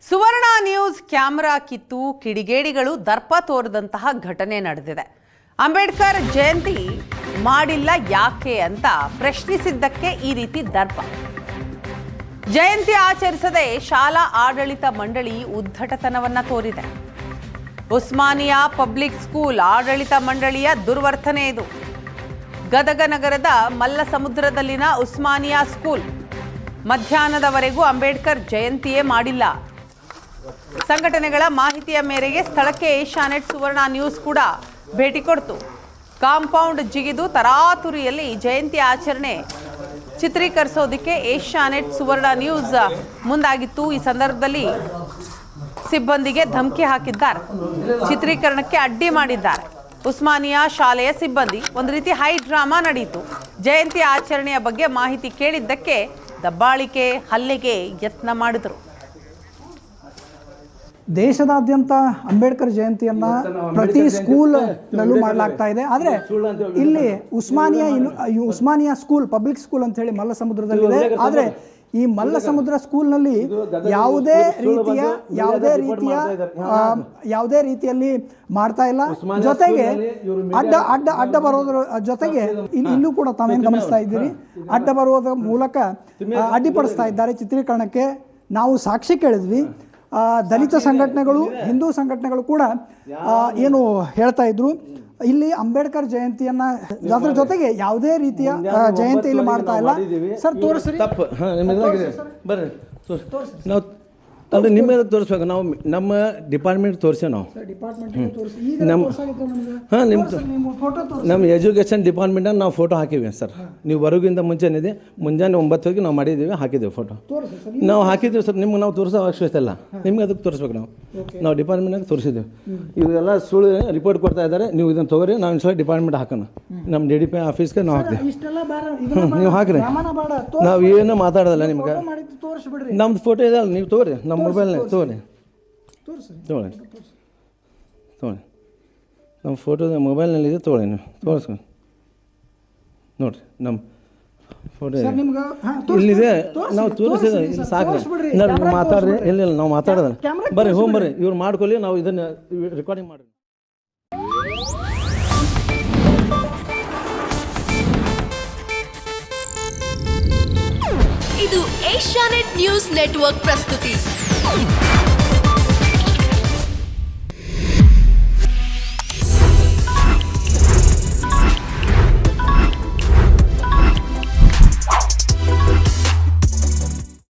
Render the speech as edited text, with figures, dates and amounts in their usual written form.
ಸುವರ್ಣ news camera ಕಿತ್ತು ಕಿಡಿಗೇಡಿಗಳು ದರ್ಪ ತೋರಿದಂತಹ ಘಟನೆ ನಡೆದಿದೆ. ಅಂಬೇಡ್ಕರ್ ಜಯಂತಿ ಮಾಡಿಲ್ಲ ಯಾಕೆ ಅಂತ ಪ್ರಶ್ನಿಸಿದ್ದಕ್ಕೆ ಈ ರೀತಿ ದರ್ಪ. ಜಯಂತಿ ಆಚರಿಸದೆ ಶಾಲಾ ಆಡಳಿತ ಮಂಡಳಿ ಉದ್ದಟತನವನ್ನ ತೋರಿದೆ. ಉಸ್ಮಾನಿಯಾ ಪಬ್ಲಿಕ್ ಸ್ಕೂಲ್ ಆಡಳಿತ ಮಂಡಳಿಯ ದುರ್ವರ್ತನೆ ಇದು. ಗದಗ ನಗರದ ಮಲ್ಲಸಮುದ್ರದಲ್ಲಿನ ಉಸ್ಮಾನಿಯಾ ಸ್ಕೂಲ್ ಮಧ್ಯಾಹ್ನದವರೆಗೂ ಅಂಬೇಡ್ಕರ್ ಜಯಂತಿಯೇ ಮಾಡಿಲ್ಲ. ಸಂಘಟನೆಗಳ ಮಾಹಿತಿಯ ಮೇರೆಗೆ ಸ್ಥಳಕ್ಕೆ ಏಷ್ಯಾನೆಟ್ ಸುವರ್ಣ ನ್ಯೂಸ್ ಕೂಡ ಭೇಟಿ ಕೊಡ್ತು. ಕಾಂಪೌಂಡ್ ಜಿಗಿದು ತರಾತುರಿಯಲ್ಲಿ ಜಯಂತಿ ಆಚರಣೆ ಚಿತ್ರೀಕರಿಸೋದಕ್ಕೆ ಏಷ್ಯಾನೆಟ್ ಸುವರ್ಣ ನ್ಯೂಸ್ ಮುಂದಾಗಿತ್ತು. ಈ ಸಂದರ್ಭದಲ್ಲಿ ಸಿಬ್ಬಂದಿಗೆ ಧಮಕಿ ಹಾಕಿದ್ದಾರೆ, ಚಿತ್ರೀಕರಣಕ್ಕೆ ಅಡ್ಡಿ ಮಾಡಿದ್ದಾರೆ. ಉಸ್ಮಾನಿಯಾ ಶಾಲೆಯ ಸಿಬ್ಬಂದಿ ಒಂದು ರೀತಿ ಹೈ ಡ್ರಾಮಾ ನಡೆಯಿತು. ಜಯಂತಿ ಆಚರಣೆಯ ಬಗ್ಗೆ ಮಾಹಿತಿ ಕೇಳಿದ್ದಕ್ಕೆ ದಬ್ಬಾಳಿಕೆ ಹಲ್ಲೆಗೆ ಯತ್ನ ಮಾಡಿದರು. ದೇಶದಾದ್ಯಂತ ಅಂಬೇಡ್ಕರ್ ಜಯಂತಿಯನ್ನ ಪ್ರತಿ ಸ್ಕೂಲ್ನಲ್ಲೂ ಮಾಡಲಾಗ್ತಾ ಇದೆ. ಆದರೆ ಇಲ್ಲಿ ಉಸ್ಮಾನಿಯಾ ಸ್ಕೂಲ್ ಪಬ್ಲಿಕ್ ಸ್ಕೂಲ್ ಅಂತ ಹೇಳಿ ಮಲ್ಲಸಮುದ್ರದಲ್ಲಿದೆ. ಆದರೆ ಈ ಮಲ್ಲಸಮುದ್ರ ಸ್ಕೂಲ್ನಲ್ಲಿ ಯಾವುದೇ ರೀತಿಯಲ್ಲಿ ಮಾಡ್ತಾ ಇಲ್ಲ. ಜೊತೆಗೆ ಅಡ್ಡ ಬರೋದ್ರ ಜೊತೆಗೆ ಇಲ್ಲೂ ಕೂಡ ತಾವೇನು ಗಮನಿಸ್ತಾ ಇದ್ದೀರಿ, ಅಡ್ಡ ಬರೋದ್ರ ಮೂಲಕ ಅಡ್ಡಿಪಡಿಸ್ತಾ ಇದ್ದಾರೆ ಚಿತ್ರೀಕರಣಕ್ಕೆ. ನಾವು ಸಾಕ್ಷಿ ಕೇಳಿದ್ವಿ. ದಲಿತ ಸಂಘಟನೆಗಳು, ಹಿಂದೂ ಸಂಘಟನೆಗಳು ಕೂಡ ಏನು ಹೇಳ್ತಾ ಇದ್ರು, ಇಲ್ಲಿ ಅಂಬೇಡ್ಕರ್ ಜಯಂತಿಯನ್ನ ಅದರ ಜೊತೆಗೆ ಯಾವುದೇ ರೀತಿಯ ಜಯಂತಿ ಇಲ್ಲಿ ಮಾಡ್ತಾ ಇಲ್ಲ. ಸರ್ ತೋರಿಸ್ರಿ, ಬರ್ರಿ ನಾವು ಅಲ್ರಿ ನಿಮ್ಮೆಲ್ಲ ತೋರಿಸ್ಬೇಕು. ನಾವು ನಮ್ಮ ಡಿಪಾರ್ಟ್ಮೆಂಟ್ ತೋರಿಸೇವೆ. ನಾವು ನಮ್ಮ ಎಜುಕೇಷನ್ ಡಿಪಾರ್ಟ್ಮೆಂಟನ್ನು ನಾವು ಫೋಟೋ ಹಾಕಿವಿ ಸರ್. ನೀವು ಬರೋಗಿಂತ ಮುಂಚೆನಿದೆ, ಮುಂಜಾನೆ 9 ನಾವು ಮಾಡಿದ್ದೀವಿ, ಹಾಕಿದ್ದೀವಿ ಫೋಟೋ. ನಾವು ಹಾಕಿದ್ದೀವಿ ಸರ್. ನಿಮ್ಗೆ ನಾವು ತೋರಿಸೋ ಅವಶ್ಯಕತೆ ಇಲ್ಲ. ನಿಮ್ಗೆ ಅದಕ್ಕೆ ತೋರಿಸ್ಬೇಕು. ನಾವು ಡಿಪಾರ್ಟ್ಮೆಂಟಾಗ ತೋರಿಸಿದ್ದೀವಿ. ಇವೆಲ್ಲ ಸುಳ್ಳು ರಿಪೋರ್ಟ್ ಕೊಡ್ತಾ ಇದ್ದಾರೆ. ನೀವು ಇದನ್ನು ತೊಗೊರಿ, ನಾವು ಇನ್ನೊಂದ್ಸಲ ಡಿಪಾರ್ಟ್ಮೆಂಟ್ ಹಾಕೋಣ. ನಮ್ಮ DDP ಆಫೀಸ್ಗೆ ನಾವು ಹಾಕ್ತೀವಿ. ನೀವು ಹಾಕ್ರಿ, ನಾವು ಏನು ಮಾತಾಡೋದಲ್ಲ. ನಿಮ್ಗೆ ನಮ್ದು ಫೋಟೋ ಇದೆ ಅಲ್ಲ, ನೀವು ತೊಗೊರಿ. ನಮ್ಮ ಮೊಬೈಲ್ನಾಗ ತೊಗೊರಿ ನಮ್ಮ ಫೋಟೋ ಮೊಬೈಲ್ನಲ್ಲಿದೆ, ತೊಗೊಳ್ಳಿ. ನೀವು ತೋರಿಸ್ಕೊಂಡು ನೋಡಿರಿ, ನಮ್ಮ ಫೋಟೋ ಇಲ್ಲಿದೆ. ನಾವು ತೋರಿಸಿದ ಇಲ್ಲಿ ಸಾಕ್ರಿ. ನಾವು ಮಾತಾಡ್ರಿ. ಇಲ್ಲ ನಾವು ಮಾತಾಡೋದ ಬರ್ರಿ, ಬರ್ರಿ. ಇವ್ರು ಮಾಡ್ಕೊಳ್ಳಿ, ನಾವು ಇದನ್ನು ರೆಕಾರ್ಡಿಂಗ್ ಮಾಡಿರಿ. ಇದು ಏಷ್ಯಾನೆಟ್ ನ್ಯೂಸ್ ನೆಟ್ವರ್ಕ್ ಪ್ರಸ್ತುತಿ.